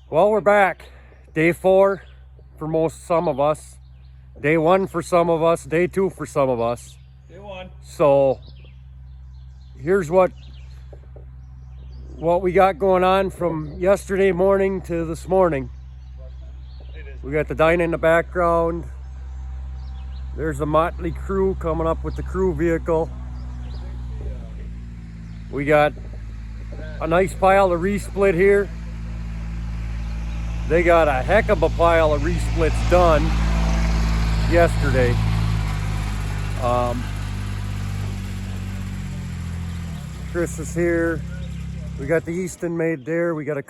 Well, we're back. Day 4 for some of us. Day 1 for some of us. Day 2 for some of us. Day 1. So here's what we got going on from yesterday morning to this morning. We got the dine in the background. There's a motley crew coming up with the crew vehicle. We got a nice pile of resplit here. They got a heck of a pile of resplits done yesterday. Chris is here. We got the Easton made there. We got a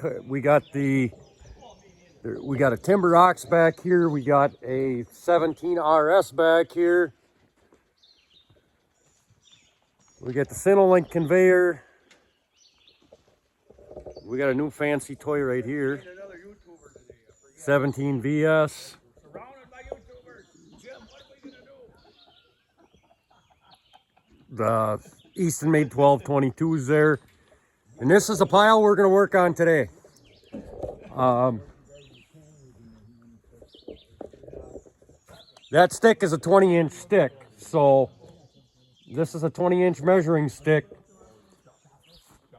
timber ox back here. We got a 17 RS back here. We got the Cinelink conveyor. We got a new fancy toy right here. 17 VS. Surrounded by YouTubers. Jim, what are we The gonna do? Easton made 1222s there. And this is a pile we're going to work on today. That stick is a 20-inch stick. So this is a 20-inch measuring stick.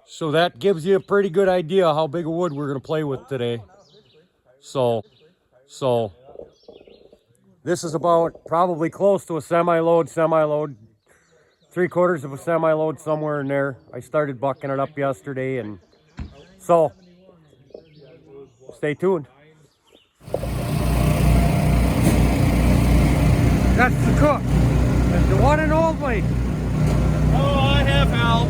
So that gives you a pretty good idea how big a wood we're going to play with today. So this is about probably close to a semi-load, 3/4 of a semi-load, somewhere in there. I started bucking it up yesterday, and so stay tuned. That's the cook. That's the one and only. Oh, I have help.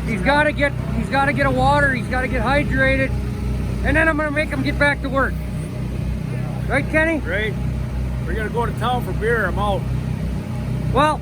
He's got to get a water, he's got to get hydrated, and then I'm going to make him get back to work. Right, Kenny? Right. We're going to go to town for beer. I'm out. Well,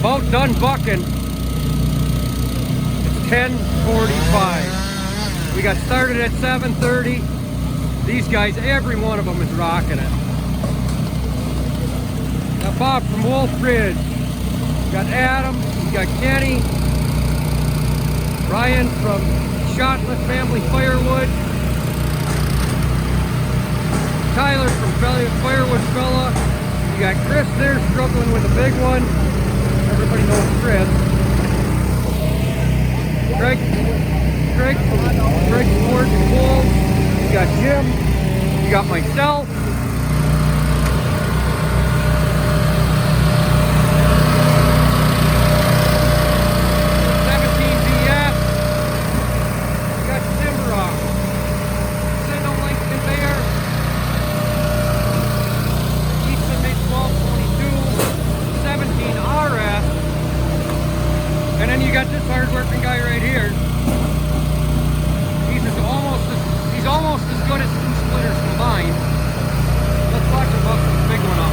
about done bucking. It's 10:45. We got started at 7:30. These guys, every one of them is rocking it. Got Bob from Wolf Ridge. Got Adam. We got Kenny. Ryan from Shotlet Family Firewood. Tyler from Firewood Fella. You got Chris there struggling with a big one. Everybody knows Chris. Greg from Greg Sports and Wolves. You got Jim. You got myself. And then you got this hard-working guy right here. He's almost as good as two splitters combined. Let's watch him bust this big one up.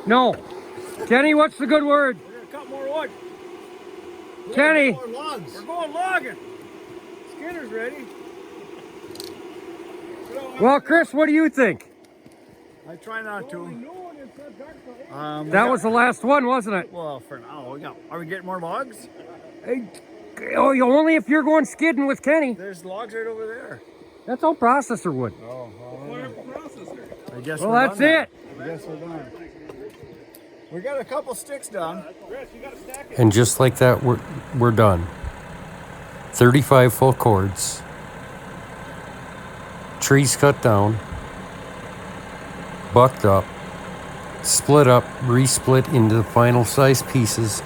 No. Kenny, what's the good word? We're gonna cut more wood. Kenny. We're going logging. Skinner's ready. Well, Chris, what do you think? I try not to. That was the last one, wasn't it? Well, for now, are we getting more logs? Oh, only if you're going skidding with Kenny. There's logs right over there. That's all processor wood. Oh, I guess. Well, that's it. I guess we're done. We got a couple sticks done. And just like that, we're done. 35 full cords. Trees cut down. bucked up, split up, resplit into the final size pieces,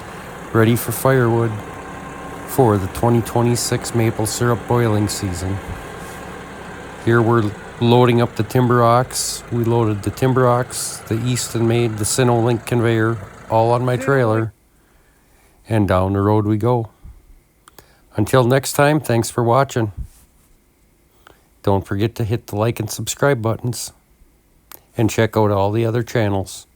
ready for firewood for the 2026 maple syrup boiling season. Here we're loading up the timber ox. We loaded the timber ox, the Easton made, the Sinolink conveyor, all on my trailer. And down the road we go. Until next time, thanks for watching. Don't forget to hit the like and subscribe buttons. And check out all the other channels.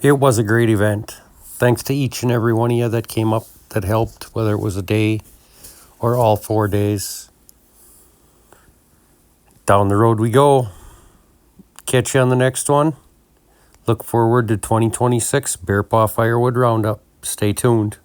It was a great event. Thanks to each and every one of you that came up, that helped, whether it was a day or all 4 days. Down the road we go. Catch you on the next one. Look forward to 2026 Bear Paw Firewood Roundup. Stay tuned.